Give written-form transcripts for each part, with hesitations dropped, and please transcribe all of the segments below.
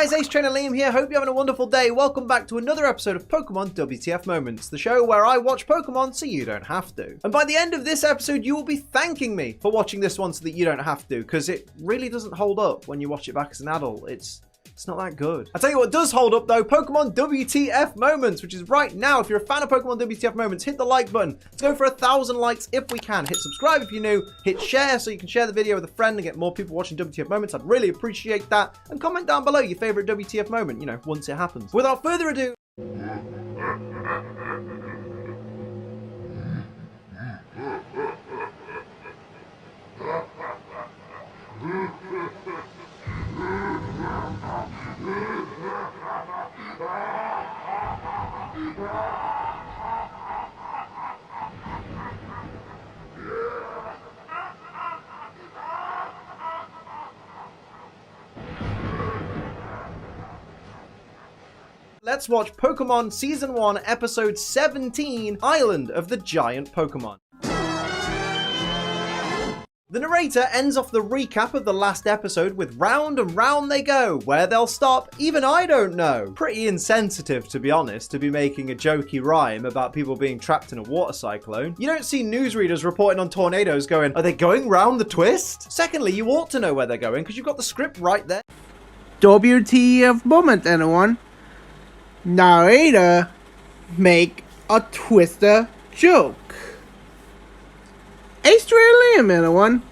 guys, Ace Trainer Liam here. Hope you're having a wonderful day. Welcome back to another episode of Pokemon WTF Moments, the show where I watch Pokemon so you don't have to. And by the end of this episode, you will be thanking me for watching this one so that you don't have to, because it really doesn't hold up when you watch it back as an adult. It's not that good. I'll tell you what does hold up though, Pokemon WTF Moments, which is right now. If you're a fan of Pokemon WTF Moments, hit the like button. Let's go for 1,000 likes if we can. Hit subscribe if you're new. Hit share so you can share the video with a friend and get more people watching WTF Moments. I'd really appreciate that. And comment down below your favorite WTF moment, you know, once it happens. Without further ado... Let's watch Pokemon Season 1, Episode 17, Island of the Giant Pokemon. The narrator ends off the recap of the last episode with round and round they go. Where they'll stop, even I don't know. Pretty insensitive, to be honest, to be making a jokey rhyme about people being trapped in a water cyclone. You don't see newsreaders reporting on tornadoes going, are they going round the twist? Secondly, you ought to know where they're going because you've got the script right there. WTF moment, anyone? Narrator make a twister joke. Australian, anyone?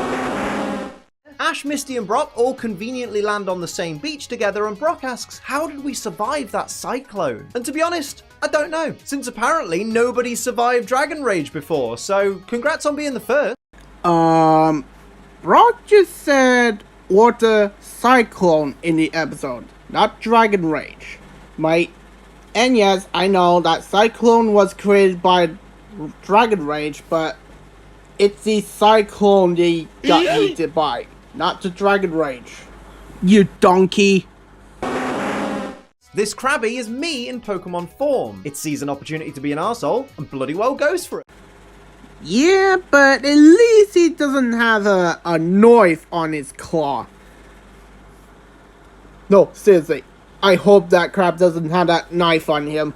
Ash, Misty and Brock all conveniently land on the same beach together and Brock asks, how did we survive that cyclone? And to be honest, I don't know, since apparently nobody survived Dragon Rage before, so congrats on being the first. Brock just said water cyclone in the episode, not Dragon Rage, mate. And yes, I know that cyclone was created by Dragon Rage, but it's the cyclone they got eaten by, not the Dragon Rage. You donkey. This Krabby is me in Pokemon form. It sees an opportunity to be an arsehole and bloody well goes for it. Yeah, but at least he doesn't have a knife on his claw. No, seriously. I hope that crab doesn't have that knife on him.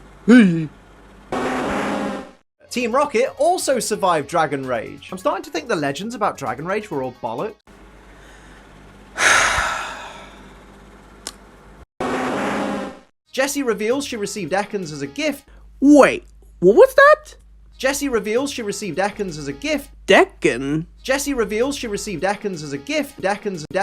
Team Rocket also survived Dragon Rage. I'm starting to think the legends about Dragon Rage were all bollocks. Jessie reveals she received Ekans as a gift. Wait, what was that? Jessie reveals she received Ekans as a gift. Decken? Jessie reveals she received Ekans as a gift. Deckans.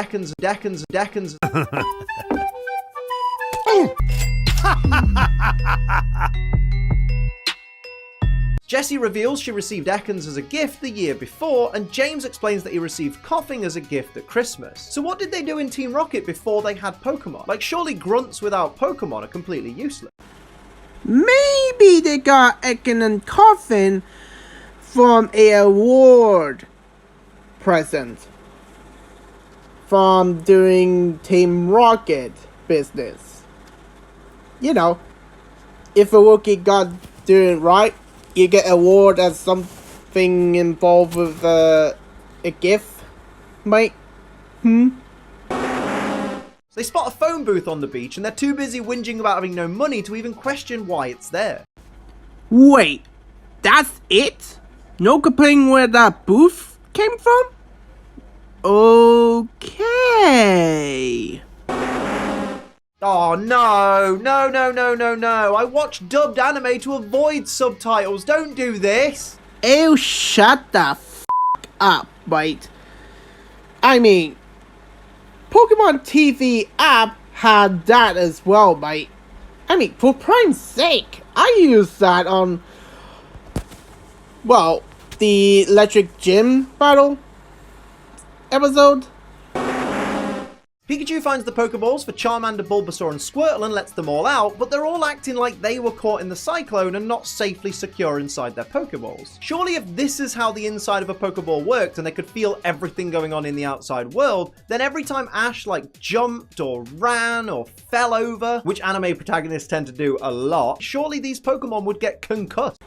Jessie reveals she received Ekans as a gift the year before, and James explains that he received Coughing as a gift at Christmas. So what did they do in Team Rocket before they had Pokemon? Like, surely grunts without Pokemon are completely useless. Maybe they got Ecken and Coughing from a award present from doing Team Rocket business. You know, if a rookie got doing right, you get award as something involved with a gift, mate. So they spot a phone booth on the beach and they're too busy whinging about having no money to even question why it's there. Wait, that's it? No complaining where that booth came from? Okay. Oh no, no. I watch dubbed anime to avoid subtitles. Don't do this. Oh, shut the f*** up, mate. I mean, Pokemon TV app had that as well, mate. I mean, for prime's sake, I used that on, well, the Electric Gym battle episode. Pikachu finds the Pokeballs for Charmander, Bulbasaur and Squirtle and lets them all out, but they're all acting like they were caught in the cyclone and not safely secure inside their Pokeballs. Surely if this is how the inside of a Pokeball worked and they could feel everything going on in the outside world, then every time Ash like jumped or ran or fell over, which anime protagonists tend to do a lot, surely these Pokemon would get concussed.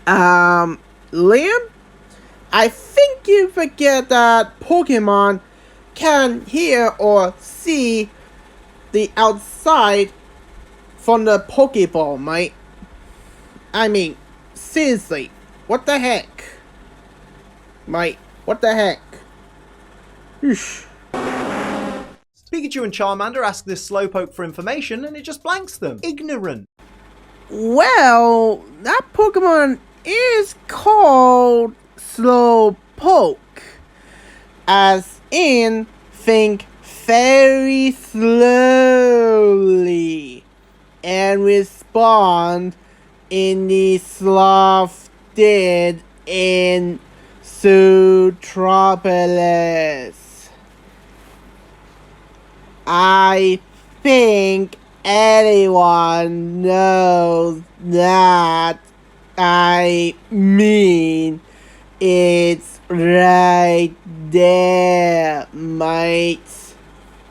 Liam? I think you forget that Pokemon can hear or see the outside from the Pokeball, mate. I mean, seriously, what the heck? Mate, what the heck? Eesh. Pikachu and Charmander ask this Slowpoke for information and it just blanks them. Ignorant. Well, that Pokemon is called Slowpoke. As in, think very slowly and respond in the sloth did in Zootropolis. I think anyone knows that. I mean, it's right there, mate.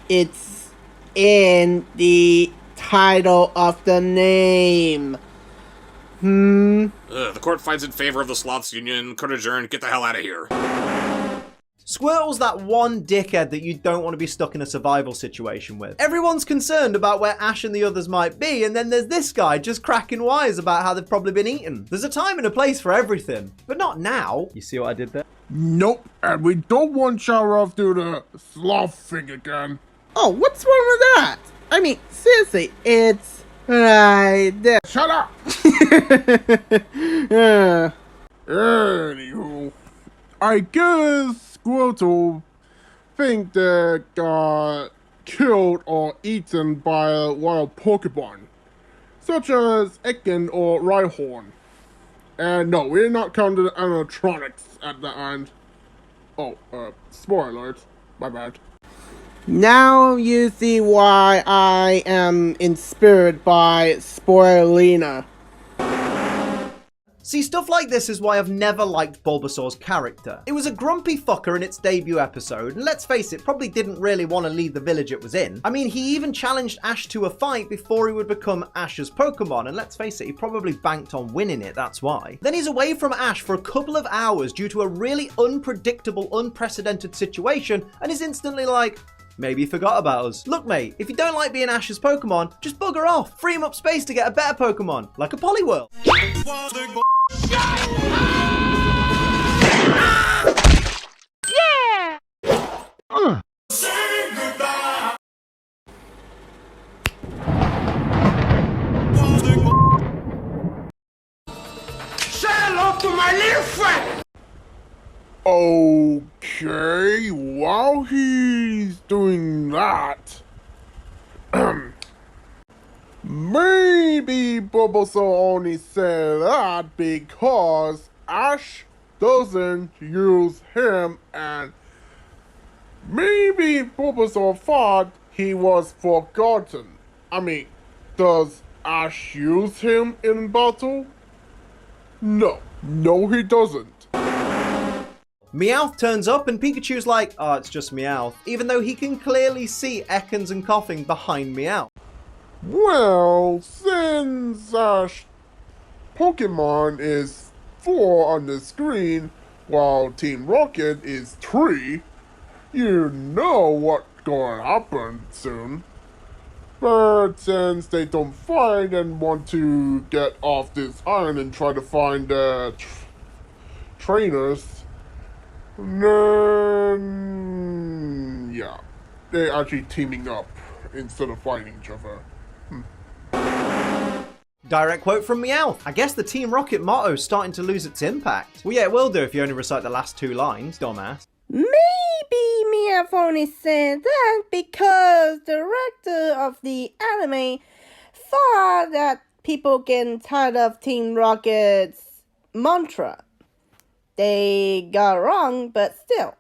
It's in the title of the name. The court finds in favor of the Sloths Union. Court adjourned. Get the hell out of here. Squirtle's that one dickhead that you don't want to be stuck in a survival situation with. Everyone's concerned about where Ash and the others might be, and then there's this guy just cracking wise about how they've probably been eaten. There's a time and a place for everything, but not now. You see what I did there? Nope, and we don't want Charov to do the sloth thing again. Oh, what's wrong with that? I mean, seriously, it's right there. Shut up! Anywho, I guess Squirtle think they got killed or eaten by a wild Pokemon, such as Ekin or Rhyhorn. And no, we're not counting the animatronics at the end. Oh, spoiler alert. My bad. Now you see why I am inspired by Spoilina. See, stuff like this is why I've never liked Bulbasaur's character. It was a grumpy fucker in its debut episode, and let's face it, probably didn't really want to leave the village it was in. I mean, he even challenged Ash to a fight before he would become Ash's Pokemon, and let's face it, he probably banked on winning it, that's why. Then he's away from Ash for a couple of hours due to a really unpredictable, unprecedented situation, and is instantly like, maybe he forgot about us. Look, mate, if you don't like being Ash's Pokemon, just bugger off. Free him up space to get a better Pokemon, like a Poliwhirl. Yeah! Say goodbye. Say hello to my little friend! Okay, while he's doing that, maybe Bulbasaur only said that because Ash doesn't use him, and maybe Bulbasaur thought he was forgotten. I mean, does Ash use him in battle? No, he doesn't. Meowth turns up and Pikachu's like, oh, it's just Meowth, even though he can clearly see Ekans and Coughing behind Meowth. Well, since Ash Pokemon is 4 on the screen, while Team Rocket is 3, you know what's gonna happen soon. But since they don't fight and want to get off this island and try to find the trainers, then yeah, they're actually teaming up instead of fighting each other. Direct quote from Meowth. I guess the Team Rocket motto's starting to lose its impact. Well, yeah, it will do if you only recite the last 2 lines, dumbass. Maybe Meowth only said that because the director of the anime thought that people getting tired of Team Rocket's mantra. They got it wrong, but still.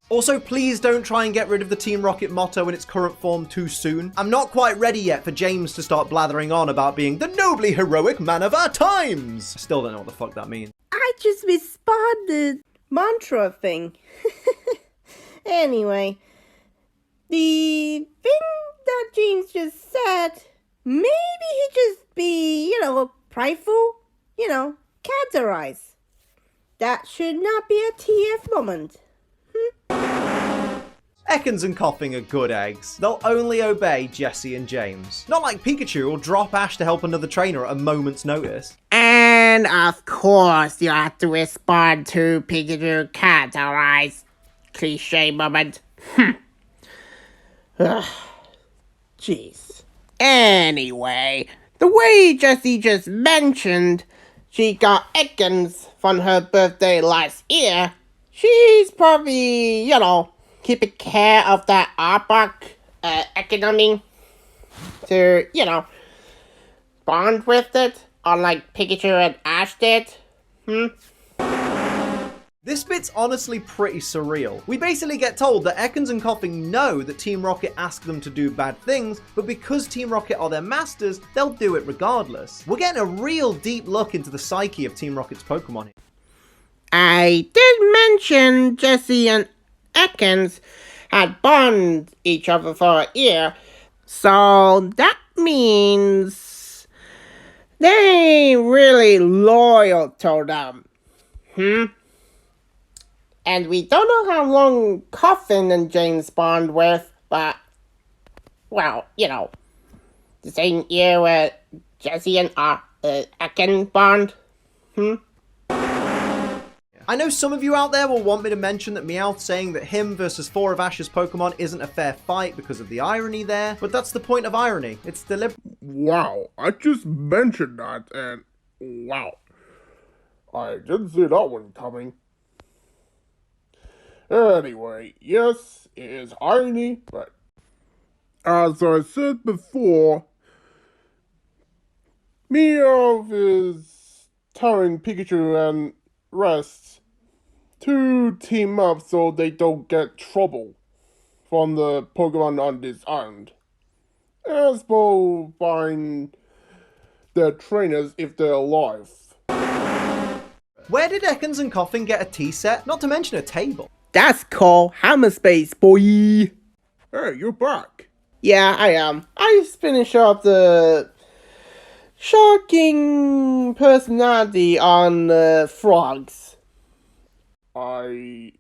Also, please don't try and get rid of the Team Rocket motto in its current form too soon. I'm not quite ready yet for James to start blathering on about being the nobly heroic man of our times. I still don't know what the fuck that means. I just responded mantra thing. Anyway, the thing that James just said, maybe he just be, prideful, characterized. That should not be a TF moment. Ekans and Coughing are good eggs. They'll only obey Jessie and James. Not like Pikachu will drop Ash to help another trainer at a moment's notice. And of course, you have to respond to Pikachu can't, alright? Cliche moment. Jeez. Anyway, the way Jessie just mentioned, she got Ekans from her birthday last year. She's probably, keeping care of that Arbok economy to, bond with it, unlike Pikachu and Ash did. This bit's honestly pretty surreal. We basically get told that Ekans and Coughing know that Team Rocket asked them to do bad things, but because Team Rocket are their masters, they'll do it regardless. We're getting a real deep look into the psyche of Team Rocket's Pokemon here. I did mention Jessie and Ekans had bonded each other for a year, so that means they ain't really loyal to them. And we don't know how long Coughing and James bond with, but, well, the same year where Jessie and Ekans bond. I know some of you out there will want me to mention that Meowth saying that him versus 4 of Ash's Pokemon isn't a fair fight because of the irony there, but that's the point of irony. It's deliberate. Wow, I just mentioned that and wow. I didn't see that one coming. Anyway, yes, it is irony, but as I said before, Meowth is telling Pikachu and rest to team up so they don't get trouble from the Pokemon on this island. As well find their trainers if they're alive. Where did Ekans and Coughing get a tea set? Not to mention a table. That's called Hammer Space, boy. Hey, you're back. Yeah, I am. I just finished up the shocking personality on frogs. I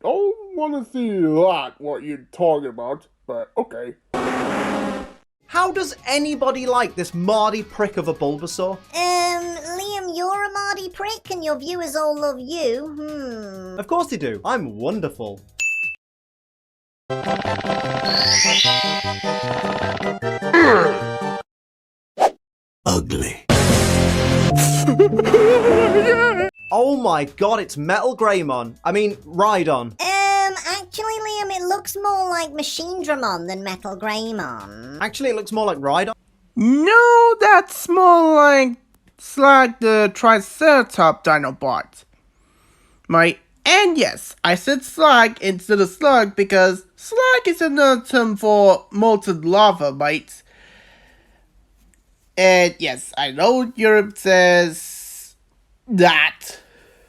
don't want to see that, what you're talking about, but okay. How does anybody like this Mardy prick of a Bulbasaur? Liam, you're a Mardy prick and your viewers all love you. Of course they do. I'm wonderful. Ugly. Oh my god, it's Metal Greymon. I mean, Rhydon. Actually, Liam, it looks more like Machinedramon than Metal Greymon. Actually, it looks more like Rhydon. No, that's more like Slag the Triceratops Dinobot. And yes, I said Slag instead of Slug because Slag is another term for molten lava, mate. And yes, I know Europe says that,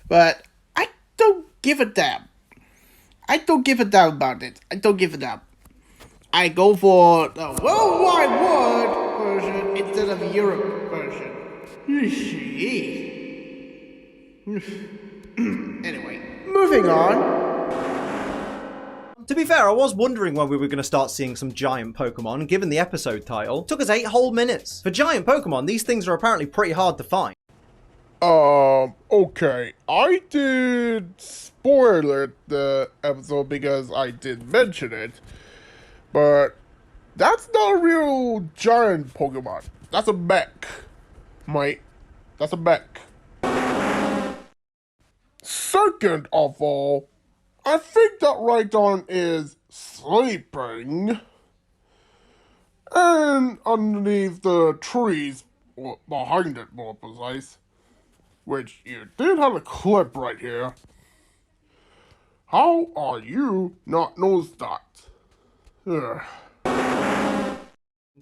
but I don't give a damn. I don't give a damn about it. I don't give a damn. I go for the worldwide word version instead of Europe version. Anyway, moving on. To be fair, I was wondering when we were going to start seeing some giant Pokemon, given the episode title. It took us 8 whole minutes. For giant Pokemon, these things are apparently pretty hard to find. Okay. I did spoil the episode because I did mention it, but that's not a real giant Pokemon. That's a mech, mate. That's a mech. Second of all, I think that Rhydon is sleeping. And underneath the trees, or behind it more precise, which you did have a clip right here. How are you not noticed that? Ugh.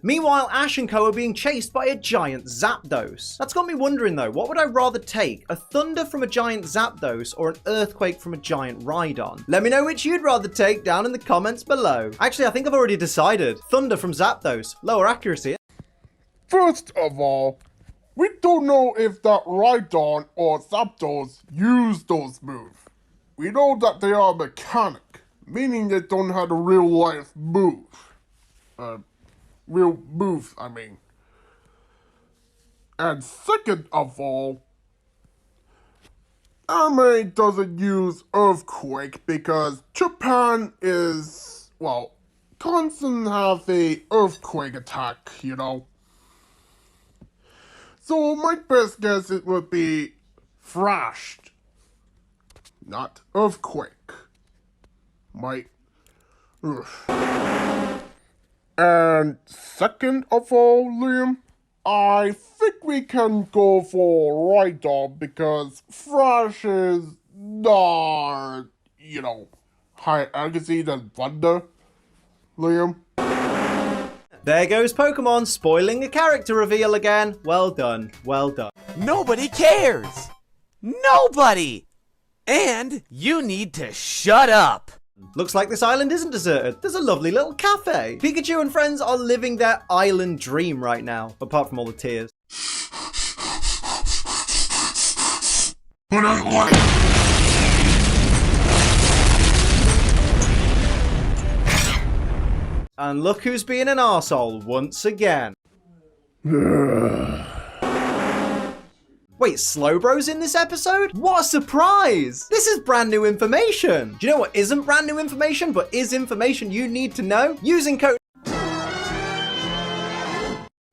Meanwhile, Ash and Co are being chased by a giant Zapdos. That's got me wondering though, what would I rather take? A thunder from a giant Zapdos or an earthquake from a giant Rhydon? Let me know which you'd rather take down in the comments below. Actually, I think I've already decided. Thunder from Zapdos. Lower accuracy. First of all, we don't know if that Rhydon or Zapdos use those moves. We know that they are mechanic, meaning they don't have a real life move. Real moves, I mean. And second of all, anime doesn't use earthquake because Japan is, well, constant have a earthquake attack, you know. So my best guess it would be thrashed, not earthquake. And second of all, Liam, I think we can go for Rydog because Thrash is not, high accuracy than Thunder, Liam. There goes Pokemon spoiling a character reveal again. Well done, well done. Nobody cares! Nobody! And you need to shut up! Looks like this island isn't deserted. There's a lovely little cafe. Pikachu and friends are living their island dream right now, apart from all the tears. And look who's being an arsehole once again. Wait, Slowbro's in this episode? What a surprise! This is brand new information. Do you know what isn't brand new information, but is information you need to know? Using code...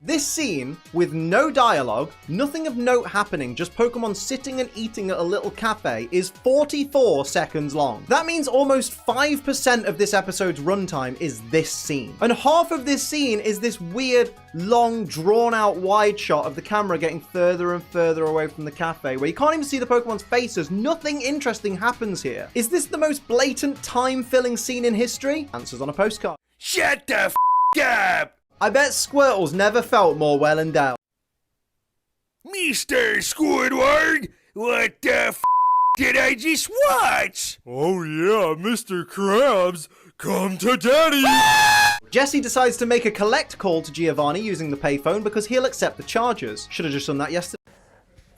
This scene, with no dialogue, nothing of note happening, just Pokemon sitting and eating at a little cafe, is 44 seconds long. That means almost 5% of this episode's runtime is this scene. And half of this scene is this weird, long, drawn-out wide shot of the camera getting further and further away from the cafe, where you can't even see the Pokemon's faces. Nothing interesting happens here. Is this the most blatant, time-filling scene in history? Answers on a postcard. Shut the f*** up! I bet Squirtle's never felt more well endowed. Mr. Squidward, what the f*** did I just watch? Oh yeah, Mr. Krabs, come to daddy! Jesse decides to make a collect call to Giovanni using the payphone because he'll accept the charges. Should have just done that yesterday.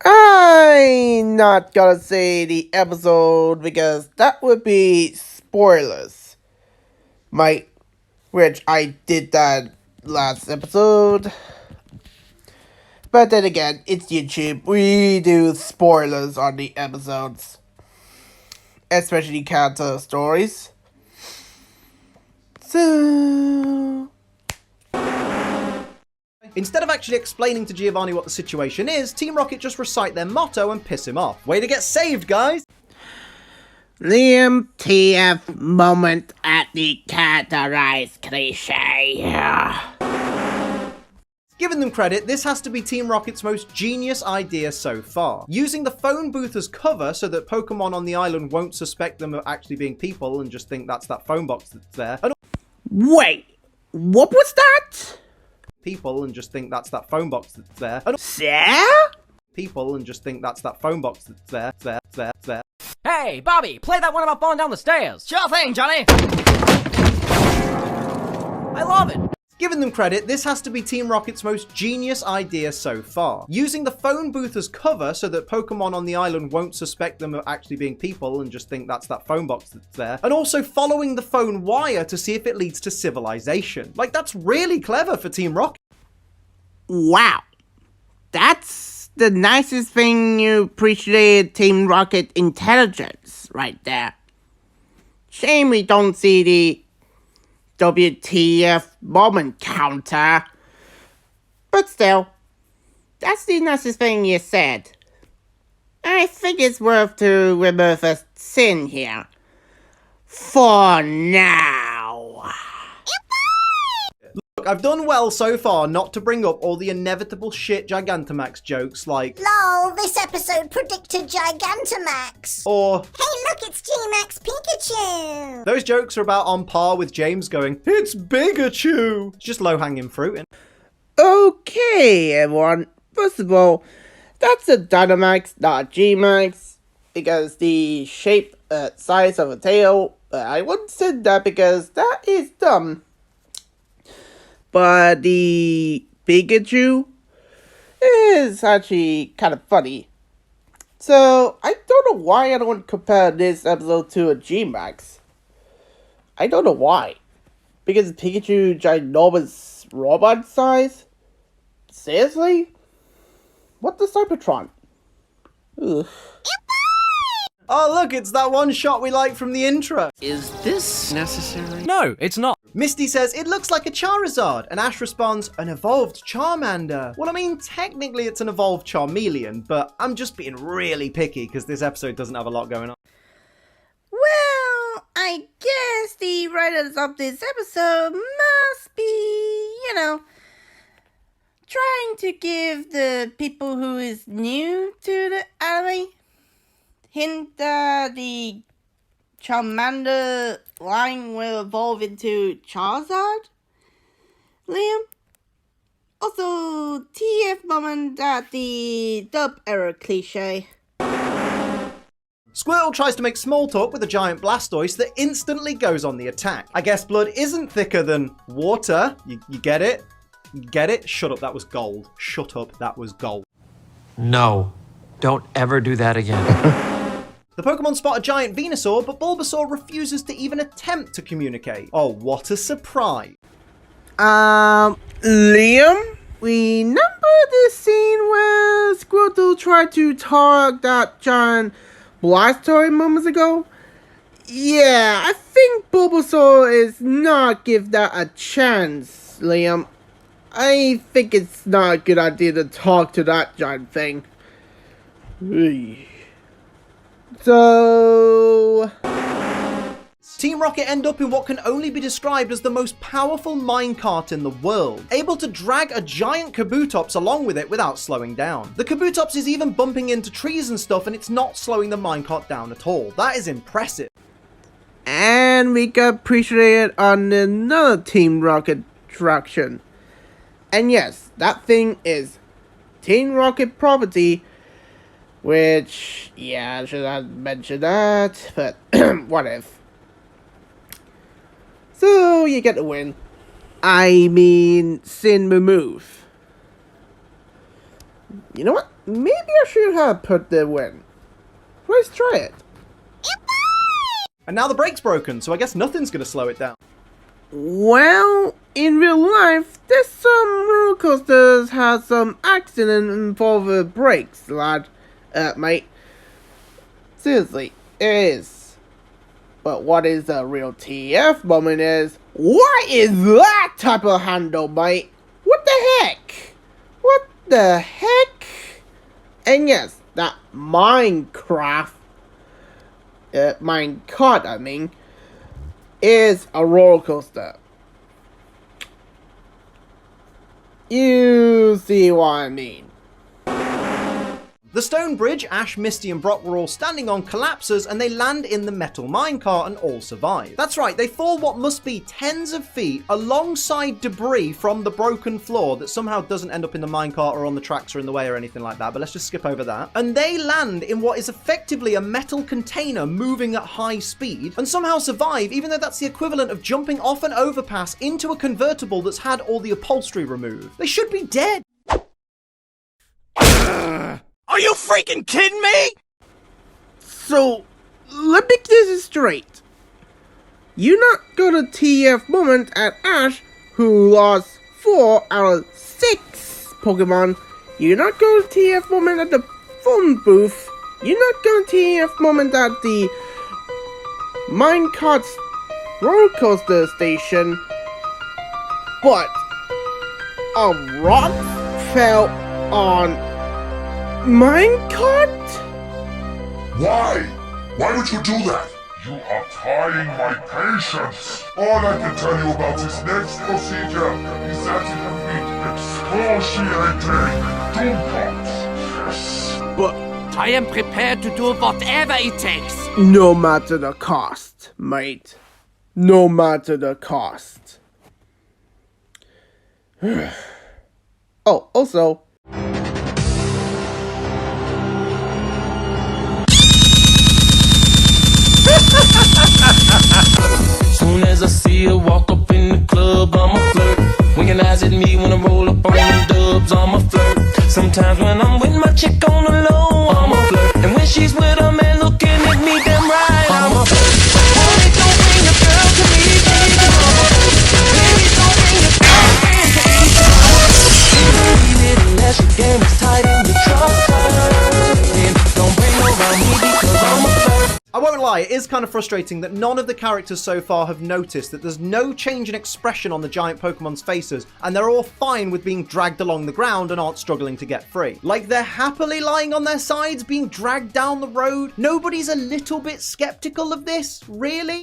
I'm not gonna say the episode because that would be spoilers. Which I did that last episode. But then again, it's YouTube. We do spoilers on the episodes. Especially character stories. So... Instead of actually explaining to Giovanni what the situation is, Team Rocket just recite their motto and piss him off. Way to get saved, guys! Liam TF moment at the characterized cliche. Giving them credit, this has to be Team Rocket's most genius idea so far. Using the phone booth as cover so that Pokemon on the island won't suspect them of actually being people and just think that's that phone box that's there. And Wait, what was that? people and just think that's that phone box that's there. And Sir? people and just think that's that phone box that's there. Hey, Bobby, play that one about falling down the stairs. Sure thing, Johnny. I love it. Giving them credit, this has to be Team Rocket's most genius idea so far. Using the phone booth as cover so that Pokemon on the island won't suspect them of actually being people and just think that's that phone box that's there. And also following the phone wire to see if it leads to civilization. Like, that's really clever for Team Rocket. Wow. That's the nicest thing you appreciate Team Rocket intelligence right there. Shame we don't see the WTF moment counter. But still, that's the nicest thing you said. I think it's worth to remove a sin here. For now. Look, I've done well so far not to bring up all the inevitable shit Gigantamax jokes like, Lol, this episode predicted Gigantamax. or Hey, look, it's G-Max Pikachu. those jokes are about on par with James going, it's Bigachu. It's just low-hanging fruit. And Okay, everyone. First of all, that's a Dynamax, not a G-Max, because the shape, size of a tail, I wouldn't say that because that is dumb. But the Pikachu is actually kind of funny. So, I don't know why I don't compare this episode to a G-Max. I don't know why. Because Pikachu ginormous robot size? Seriously? What the Cybertron? Ugh. Oh look, it's that one shot we like from the intro. Is this necessary? No, it's not. Misty says, it looks like a Charizard, and Ash responds, an evolved Charmander. Well, I mean, technically it's an evolved Charmeleon, but I'm just being really picky because this episode doesn't have a lot going on. Well, I guess the writers of this episode must be, trying to give the people who is new to the anime hint that the Charmander line will evolve into Charizard. Liam? Also, TF moment at the dub error cliche. Squirtle tries to make small talk with a giant Blastoise that instantly goes on the attack. I guess blood isn't thicker than water. You get it? You get it? Shut up, that was gold. Shut up, that was gold. No, don't ever do that again. The Pokemon spot a giant Venusaur, but Bulbasaur refuses to even attempt to communicate. Oh, what a surprise. Liam? Remember the scene where Squirtle tried to target that giant Blastoise moments ago? Yeah, I think Bulbasaur is not give that a chance, Liam. I think it's not a good idea to talk to that giant thing. So... Team Rocket end up in what can only be described as the most powerful minecart in the world, able to drag a giant Kabutops along with it without slowing down. The Kabutops is even bumping into trees and stuff, and it's not slowing the minecart down at all. That is impressive. And we got appreciated on another Team Rocket attraction. And yes, that thing is Team Rocket property, which, yeah, I should have mentioned that, but what if? So, you get the win. I mean, sin remove. You know what? Maybe I should have put the win. Let's try it. And now the brake's broken, so I guess nothing's gonna slow it down. Well, in real life, there's some roller coasters have some accident involving brakes, lad. Mate. Seriously, it is. But what is a real TF moment is, what is that type of handle, mate? What the heck? What the heck? And yes, that minecart, I mean, is a roller coaster. You see what I mean. The stone bridge Ash, Misty and Brock were all standing on collapses, and they land in the metal minecart and all survive. That's right, they fall what must be tens of feet alongside debris from the broken floor that somehow doesn't end up in the minecart or on the tracks or in the way or anything like that, but let's just skip over that. And they land in what is effectively a metal container moving at high speed and somehow survive, even though that's the equivalent of jumping off an overpass into a convertible that's had all the upholstery removed. They should be dead. Are you freaking kidding me? So, let me get this straight. You not got a TF moment at Ash, who lost 4 out of 6 Pokemon. You not got a TF moment at the phone booth. You not got a TF moment at the minecart roller coaster station. But a rock fell on minecart? Why? Why would you do that? You are trying my patience. All I can tell you about this next procedure is that it will be excruciating. Do not. Yes. But I am prepared to do whatever it takes. no matter the cost, mate. No matter the cost. Oh, also, soon as I see her walk up in the club, I'm a flirt. Winking eyes at me when I roll up on the dubs, I'm a flirt. Sometimes when I'm with my chick on the low, I'm a flirt. And when she's with a man looking at me damn right, I'm a flirt. Boy, don't bring a girl to me. lie, it is kind of frustrating that none of the characters so far have noticed that there's no change in expression on the giant Pokemon's faces, and they're all fine with being dragged along the ground and aren't struggling to get free. Like, they're happily lying on their sides, being dragged down the road. Nobody's a little bit skeptical of this, really?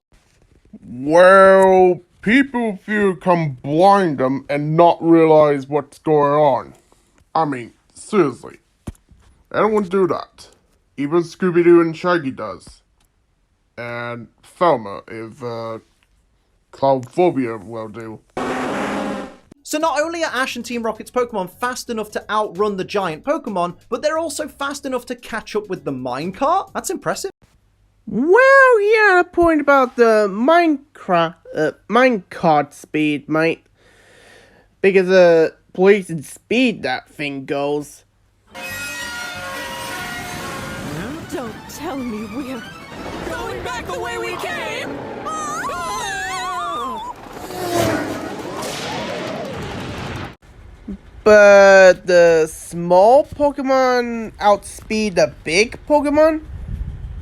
Well, people fear come blind them and not realize what's going on. I mean, seriously. I don't want to do that. Even Scooby-Doo and Shaggy does. And Thelma, if Cloudphobia will do. So not only are Ash and Team Rocket's Pokemon fast enough to outrun the giant Pokemon, but they're also fast enough to catch up with the minecart? That's impressive. Well, yeah, a point about the minecart speed, mate. Because the blazing speed that thing goes. Don't tell me we're going back the way we came! But the small Pokemon outspeed the big Pokemon?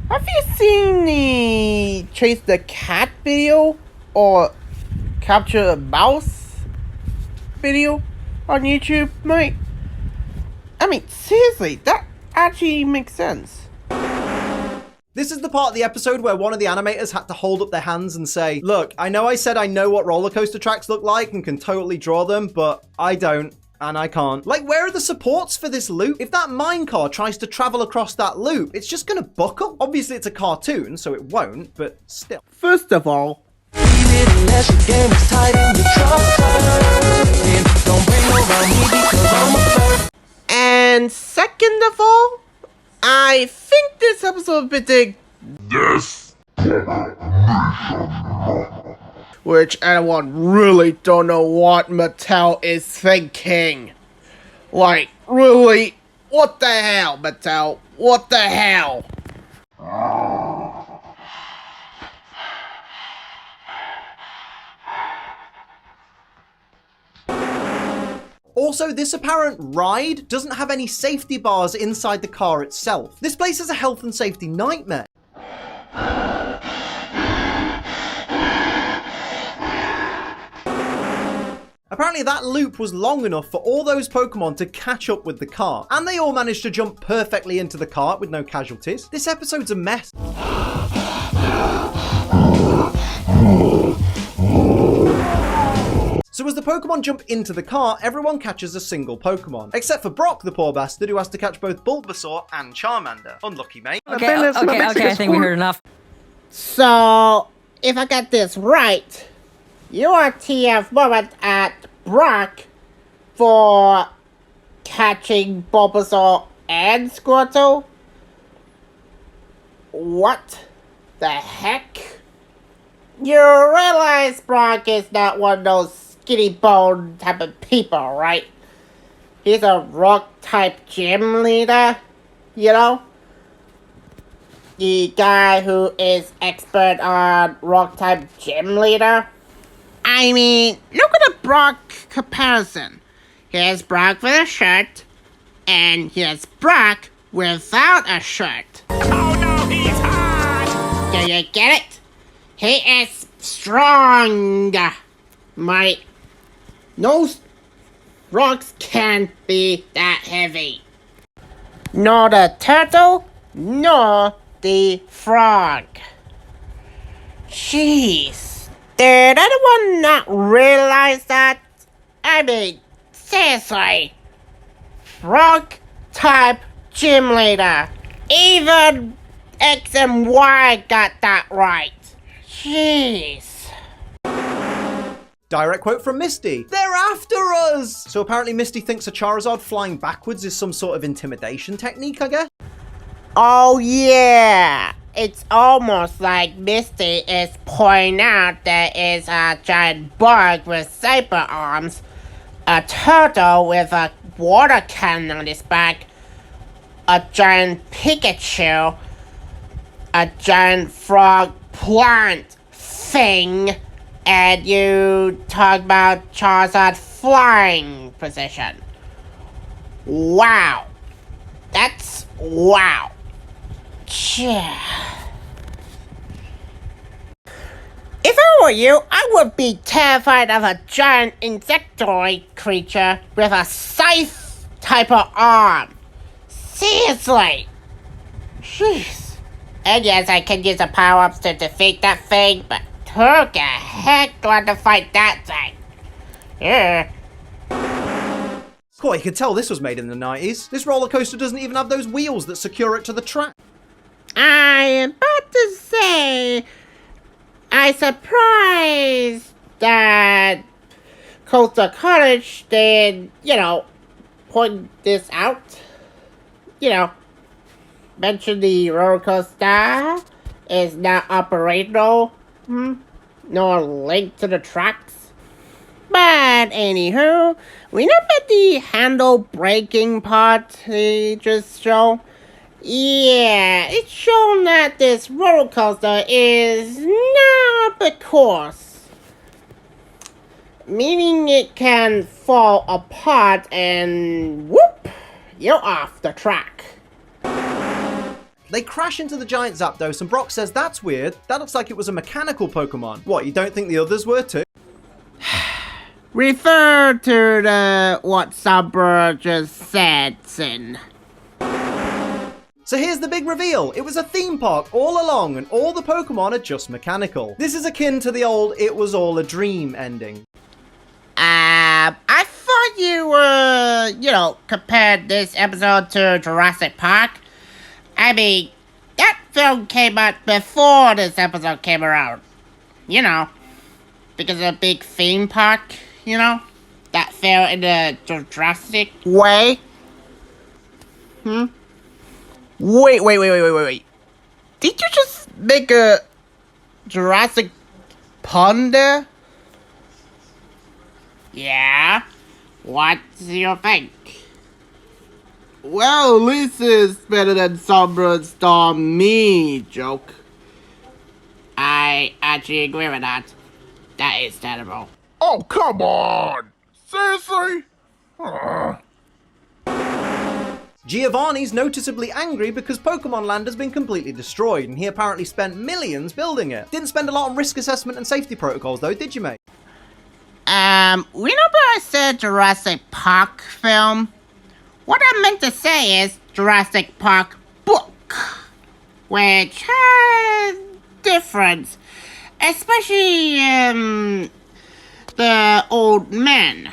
Have you seen the Chase the Cat video or Capture a Mouse video on YouTube, mate? I mean, seriously, that actually makes sense. This is the part of the episode where one of the animators had to hold up their hands and say, look, I know I said I know what roller coaster tracks look like and can totally draw them, but I don't. And I can't. Like, where are the supports for this loop? If that minecar tries to travel across that loop, it's just gonna buckle. Obviously, it's a cartoon, so it won't, but still. First of all, and second of all, I think this episode bit This which anyone really don't know what Mattel is thinking. Like, really? What the hell, Mattel? What the hell? Also, this apparent ride doesn't have any safety bars inside the car itself. This place is a health and safety nightmare. Apparently that loop was long enough for all those Pokemon to catch up with the car, and they all managed to jump perfectly into the cart with no casualties. This episode's a mess. So as the Pokemon jump into the cart, everyone catches a single Pokemon. Except for Brock, the poor bastard, who has to catch both Bulbasaur and Charmander. Unlucky, mate. Okay, I think we heard enough. So, if I got this right, you are TF moment at Brock for catching Bulbasaur and Squirtle? What the heck? You realize Brock is not one of those skinny bone type of people, right? He's a rock type gym leader, you know? The guy who is expert on rock type gym leader. I mean, look at the Brock comparison. Here's Brock with a shirt, and here's Brock without a shirt. Oh no, he's hot! Do you get it? He is strong. No rocks can't be that heavy. Nor the turtle, nor the frog. Jeez. Did anyone not realize that? I mean, seriously. Frog type gym leader. Even X and Y got that right. Jeez. Direct quote from Misty. They're after us! So apparently Misty thinks a Charizard flying backwards is some sort of intimidation technique, I guess? Oh yeah! It's almost like Misty is pointing out there is a giant bug with cyber arms, a turtle with a water cannon on his back, a giant Pikachu, a giant frog plant thing, and you talk about Charizard flying position. Wow. That's wow. If I were you, I would be terrified of a giant insectoid creature with a scythe type of arm. Seriously. Jeez. And yes, I can use the power-ups to defeat that thing, but who the heck want to fight that thing? Yeah. Cool, you can tell this was made in the 90s. This roller coaster doesn't even have those wheels that secure it to the track. I am about to say, I'm surprised that Coastal Cottage did, point this out. Mention the roller coaster is not operational. No link to the tracks. But anywho, we know about the handle braking part they just show. Yeah, it's shown that this roller coaster is not the course. Meaning it can fall apart and whoop, you're off the track. They crash into the giant Zapdos and Brock says that's weird. That looks like it was a mechanical Pokemon. What, you don't think the others were too? Refer to what Sabra just said, Sin. So here's the big reveal. It was a theme park all along and all the Pokemon are just mechanical. This is akin to the old "it was all a dream" ending. I thought you compared this episode to Jurassic Park. I mean, that film came out before this episode came around. Because of a big theme park, that fell in the Jurassic way. Wait. Did you just make a Jurassic pun there? Yeah? What's your think? Well, at least it's better than Sombra's Storm Me joke. I actually agree with that. That is terrible. Oh, come on! Seriously? Giovanni's noticeably angry because Pokemon Land has been completely destroyed and he apparently spent millions building it. Didn't spend a lot on risk assessment and safety protocols though, did you, mate? We know what I said Jurassic Park film. What I meant to say is Jurassic Park book, which has difference, especially the old man,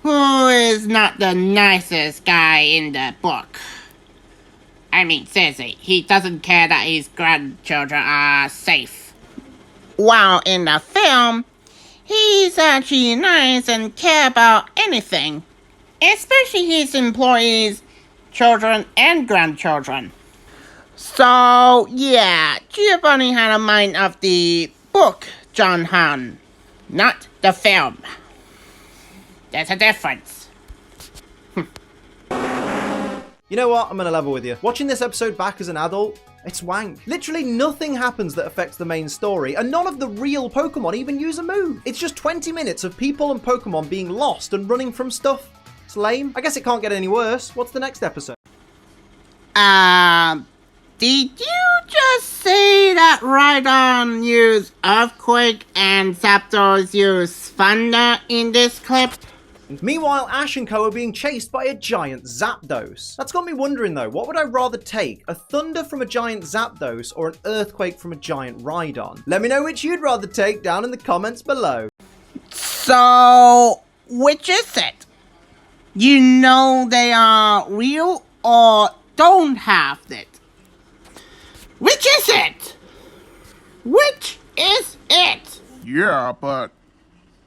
who is not the nicest guy in the book. I mean, seriously, he doesn't care that his grandchildren are safe. While in the film, he's actually nice and care about anything, especially his employees, children, and grandchildren. So, yeah, Giovanni had a mind of the book, John Han, not the film. There's a difference. You know what? I'm gonna level with you. Watching this episode back as an adult, it's wank. Literally nothing happens that affects the main story, and none of the real Pokemon even use a move. It's just 20 minutes of people and Pokemon being lost and running from stuff. It's lame. I guess it can't get any worse. What's the next episode? Did you just say that Rhydon used Earthquake and Zapdos used Thunder in this clip? Meanwhile, Ash and Co are being chased by a giant Zapdos. That's got me wondering though, what would I rather take? A Thunder from a giant Zapdos or an Earthquake from a giant Rhydon? Let me know which you'd rather take down in the comments below. So, which is it? You know they are real or don't have it? Which is it? Which is it? Yeah, but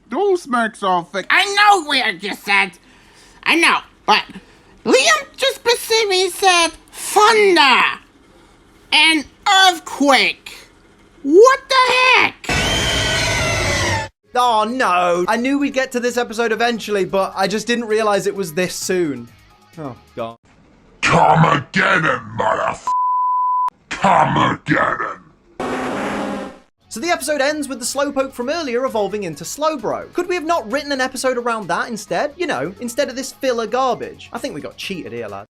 those mechs are fake. I know what you just said. I know, but Liam just specifically said Thunder and Earthquake. What the heck? Oh no! I knew we'd get to this episode eventually, but I just didn't realize it was this soon. Oh god. Come and get him, motherfucker! Come and get him! So the episode ends with the Slowpoke from earlier evolving into Slowbro. Could we have not written an episode around that instead? You know, instead of this filler garbage. I think we got cheated here, lad.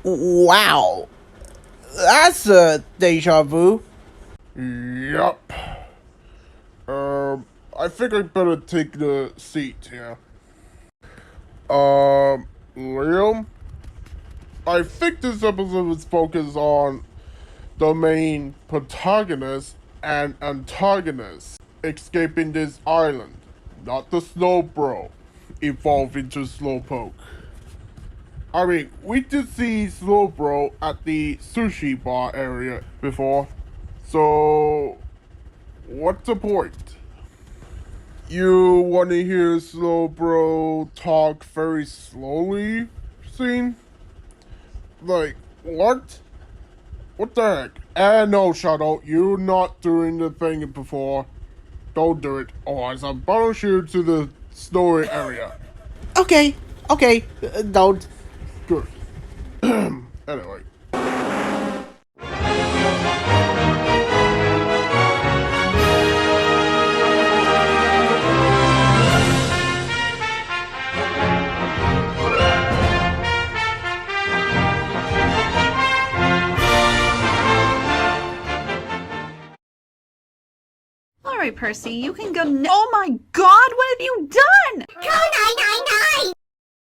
Wow. That's a deja vu. Yup. I think I better take the seat here. Liam? I think this episode is focused on the main protagonist and antagonist escaping this island, not the Slowbro evolve into Slowpoke. I mean, we did see Slowbro at the sushi bar area before, so what's the point? You want to hear Slowbro talk very slowly, scene? Like, what? What the heck? No, Shadow, you're not doing the thing before. Don't do it, or else I'll banish you to the snowy area. Okay, don't. Good. Anyway. All right, Percy, you can go. Oh my God, what